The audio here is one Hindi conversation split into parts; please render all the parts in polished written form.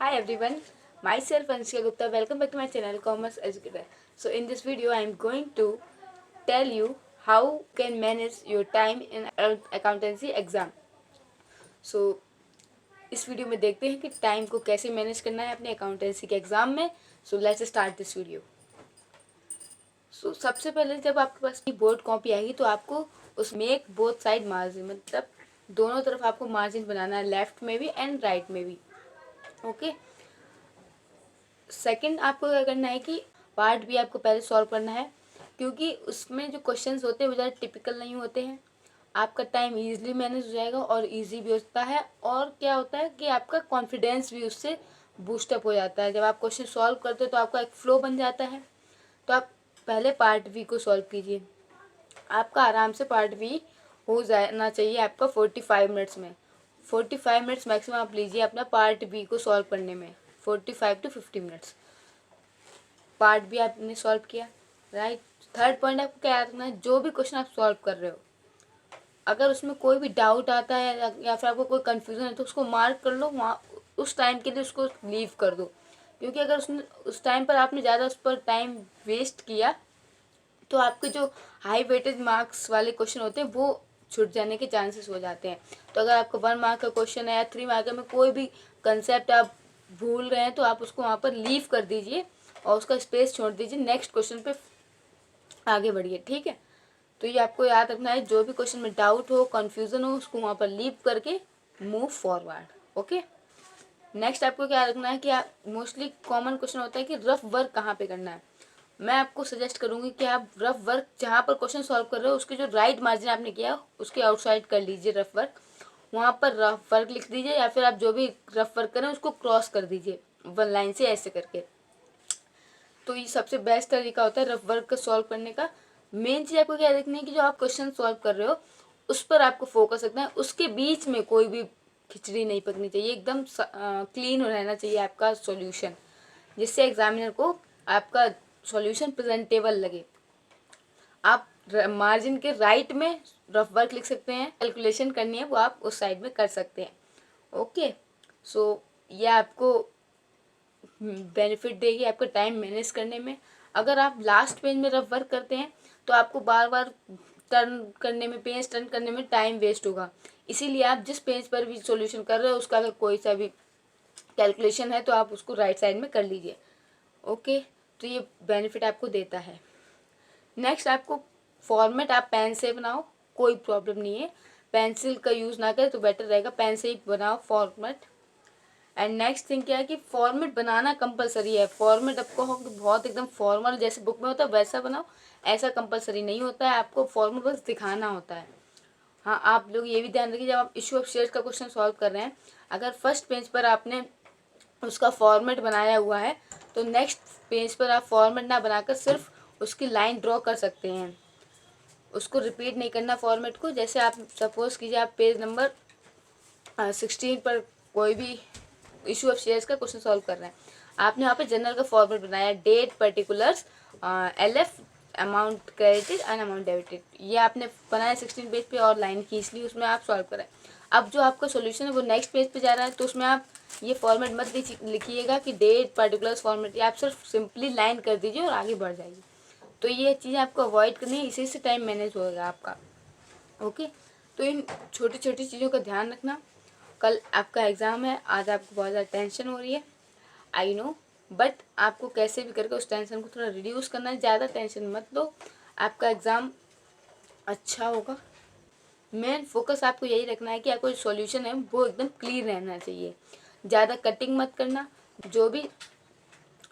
Hi everyone, myself Anshika Gupta. Welcome back to my channel Commerce Educator. So in this video I am going to tell you how you can manage your time in accountancy exam. So इस वीडियो में देखते हैं कि टाइम को कैसे मैनेज करना है अपने अकाउंटेंसी के एग्जाम में. So let's start this video. So सबसे पहले जब आपके पास बोर्ड कॉपी आएगी तो आपको उसमें एक बोथ साइड मार्जिन, मतलब दोनों तरफ आपको मार्जिन बनाना है, लेफ्ट में भी एंड राइट में भी. ओके. सेकंड आपको क्या करना है कि पार्ट भी आपको पहले सॉल्व करना है, क्योंकि उसमें जो क्वेश्चंस होते हैं वो ज़्यादा टिपिकल नहीं होते हैं. आपका टाइम इजीली मैनेज हो जाएगा और इजी भी होता है. और क्या होता है कि आपका कॉन्फिडेंस भी उससे बूस्टअप हो जाता है. जब आप क्वेश्चन सॉल्व करते हो तो आपका एक फ्लो बन जाता है. तो आप पहले पार्ट वी को सॉल्व कीजिए. आपका आराम से पार्ट वी हो जाना चाहिए आपका 45 मिनट्स में. 45 मिनट्स मैक्सिमम आप लीजिए अपना पार्ट बी को सॉल्व करने में. 45 to 50 मिनट्स. पार्ट भी आपने सॉल्व किया, राइट. थर्ड पॉइंट आपको क्या याद रखना है, जो भी क्वेश्चन आप सॉल्व कर रहे हो अगर उसमें कोई भी डाउट आता है या फिर आपको कोई कन्फ्यूजन है तो उसको मार्क कर लो. वहाँ उस टाइम के लिए उसको लीव कर दो, क्योंकि अगर उसने उस टाइम पर आपने ज़्यादा उस पर टाइम वेस्ट किया तो आपके जो हाई वेटेज मार्क्स वाले क्वेश्चन होते हैं वो छूट जाने के चांसेस हो जाते हैं. तो अगर आपका 1 मार्क का क्वेश्चन है या 3 मार्क में कोई भी कंसेप्ट आप भूल रहे हैं तो आप उसको वहाँ पर लीव कर दीजिए और उसका स्पेस छोड़ दीजिए. नेक्स्ट क्वेश्चन पे आगे बढ़िए, ठीक है. तो ये आपको याद रखना है, जो भी क्वेश्चन में डाउट हो, कन्फ्यूज़न हो, उसको वहाँ पर लीव करके मूव फॉरवर्ड. ओके. नेक्स्ट आपको क्या रखना है कि आप मोस्टली कॉमन क्वेश्चन होता है कि रफ वर्क कहाँ पे करना है. मैं आपको सजेस्ट करूँगी कि आप रफ वर्क जहाँ पर क्वेश्चन सॉल्व कर रहे हो उसके जो राइट मार्जिन आपने किया उसके आउटसाइड कर लीजिए रफ वर्क. वहाँ पर रफ वर्क लिख दीजिए या फिर आप जो भी रफ वर्क करें उसको क्रॉस कर दीजिए 1 लाइन से ऐसे करके. तो ये सबसे बेस्ट तरीका होता है रफ वर्क का सॉल्व करने का. मेन चीज़ आपको क्या देखनी है कि जो आप क्वेश्चन सॉल्व कर रहे हो उस पर आपको फोकस रखना है. उसके बीच में कोई भी खिचड़ी नहीं पकनी चाहिए. एकदम क्लीन रहना चाहिए आपका सॉल्यूशन, जिससे एग्जामिनर को आपका सॉल्यूशन प्रेजेंटेबल लगे. आप मार्जिन के राइट में रफ वर्क लिख सकते हैं. कैलकुलेशन करनी है वो आप उस साइड में कर सकते हैं. ओके. सो ये आपको बेनिफिट देगी आपका टाइम मैनेज करने में. अगर आप लास्ट पेज में रफ वर्क करते हैं तो आपको बार बार टर्न करने में, पेज टर्न करने में टाइम वेस्ट होगा. इसीलिए आप जिस पेज पर भी सॉल्यूशन कर रहे हो उसका अगर कोई सा भी कैलकुलेशन है तो आप उसको राइट साइड में कर लीजिए. ओके. तो ये बेनिफिट आपको देता है. नेक्स्ट आपको फॉर्मेट आप पेन से बनाओ, कोई प्रॉब्लम नहीं है. पेंसिल का यूज़ ना करें तो बेटर रहेगा, पेन से ही बनाओ फॉर्मेट. एंड नेक्स्ट थिंग क्या है कि फॉर्मेट बनाना कंपलसरी है. फॉर्मेट आपको बहुत एकदम फॉर्मल जैसे बुक में होता है वैसा बनाओ, ऐसा कंपलसरी नहीं होता है. आपको फॉर्मेट बस दिखाना होता है. हाँ, आप लोग ये भी ध्यान रखिए जब आप इशू ऑफ शेयर्स का क्वेश्चन सॉल्व कर रहे हैं, अगर फर्स्ट पेज पर आपने उसका फॉर्मेट बनाया हुआ है तो नेक्स्ट पेज पर आप फॉर्मेट ना बनाकर सिर्फ उसकी लाइन ड्रॉ कर सकते हैं. उसको रिपीट नहीं करना फॉर्मेट को. जैसे आप सपोज कीजिए आप पेज नंबर 16 पर कोई भी इशू ऑफ शेयर्स का क्वेश्चन सॉल्व कर रहे हैं. आपने वहाँ पे जनरल का फॉर्मेट बनाया, date, particulars, LF, amount credited and amount debited. ये आपने बनाया 16 पेज पे और लाइन खींच ली, उसमें आप सॉल्व करें. अब जो आपका सॉल्यूशन है वो नेक्स्ट पेज पे जा रहा है तो उसमें आप ये फॉर्मेट मत लिखिएगा कि डेट, पर्टिकुलर्स, फॉर्मेट. आप सिर्फ सिंपली लाइन कर दीजिए और आगे बढ़ जाइए. तो ये चीज़ें आपको अवॉइड करनी है, इसी से टाइम मैनेज होगा आपका. ओके. तो इन छोटी छोटी चीज़ों का ध्यान रखना. कल आपका एग्ज़ाम है, आज आपको बहुत ज़्यादा टेंशन हो रही है, आई नो, बट आपको कैसे भी करके उस टेंशन को थोड़ा रिड्यूस करना है. ज़्यादा टेंशन मत लो, आपका एग्ज़ाम अच्छा होगा. मेन फोकस आपको यही रखना है कि आपको जो सॉल्यूशन है वो एकदम क्लियर रहना चाहिए. ज़्यादा कटिंग मत करना. जो भी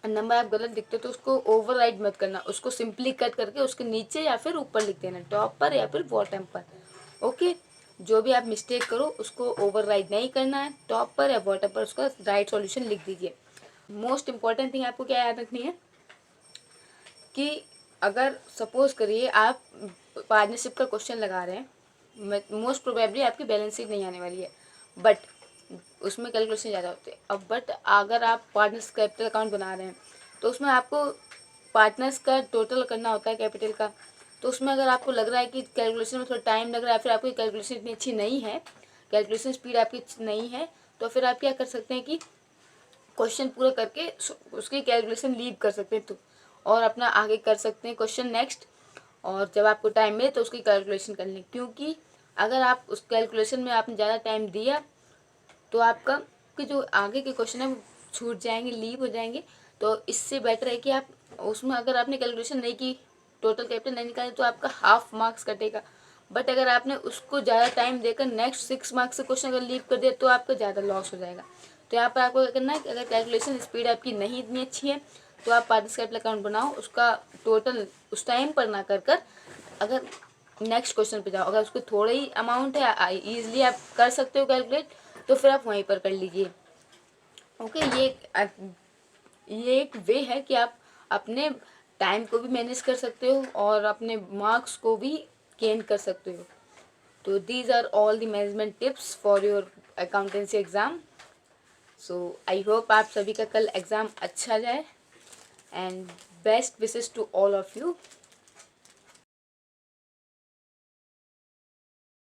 नंबर आप गलत लिखते हो तो उसको ओवरराइड मत करना, उसको सिंपली कट करके उसके नीचे या फिर ऊपर लिख देना, टॉप पर या फिर बॉटम पर. ओके. जो भी आप मिस्टेक करो उसको ओवरराइड नहीं करना है, टॉप पर या बॉटम पर उसका राइट सॉल्यूशन लिख दीजिए. मोस्ट इंपॉर्टेंट थिंग आपको क्या याद रखनी है कि अगर सपोज करिए आप पार्टनरशिप का क्वेश्चन लगा रहे हैं, मोस्ट प्रोबेबली आपकी बैलेंस शीट नहीं आने वाली है, बट उसमें कैलकुलेशन ज़्यादा होते हैं. अब बट अगर आप पार्टनर्स कैपिटल अकाउंट बना रहे हैं तो उसमें आपको पार्टनर्स का टोटल करना होता है कैपिटल का. तो उसमें अगर आपको लग रहा है कि कैलकुलेशन में थोड़ा टाइम लग रहा है, फिर आपकी कैलकुलेशन इतनी अच्छी नहीं है, कैलकुलेशन स्पीड आपकी नहीं है, तो फिर आप क्या कर सकते हैं कि क्वेश्चन पूरा करके उसकी कैलकुलेशन लीव कर सकते हैं तो, और अपना आगे कर सकते हैं क्वेश्चन नेक्स्ट। और जब आपको टाइम मिले तो उसकी कैलकुलेशन कर लें, क्योंकि अगर आप उस कैलकुलेशन में आपने ज़्यादा टाइम दिया तो आपका कि जो आगे के क्वेश्चन है वो छूट जाएंगे, लीव हो जाएंगे। तो इससे बेटर है कि आप उसमें अगर आपने कैलकुलेशन नहीं की, टोटल कैपिटल नहीं निकाले, तो आपका हाफ मार्क्स कटेगा। बट अगर आपने उसको ज़्यादा टाइम देकर नेक्स्ट 6 मार्क्स से क्वेश्चन अगर लीव कर दिया तो आपका ज़्यादा लॉस हो जाएगा। तो यहाँ पर आपको क्या करना है कि अगर कैलकुलेशन स्पीड आपकी नहीं इतनी अच्छी है तो आप पार्टिस कैपिटल अकाउंट बनाओ, उसका टोटल उस टाइम पर ना कर अगर नेक्स्ट क्वेश्चन पे जाओ। अगर उसको थोड़ा ही अमाउंट है, ईजिली आप कर सकते हो कैलकुलेट, तो फिर आप वहीं पर कर लीजिए। ओके, ये एक वे है कि आप अपने टाइम को भी मैनेज कर सकते हो और अपने मार्क्स को भी गेन कर सकते हो। तो these are all the management tips for your accountancy exam. So I hope आप सभी का कल एग्ज़ाम अच्छा जाए and best wishes to all of you.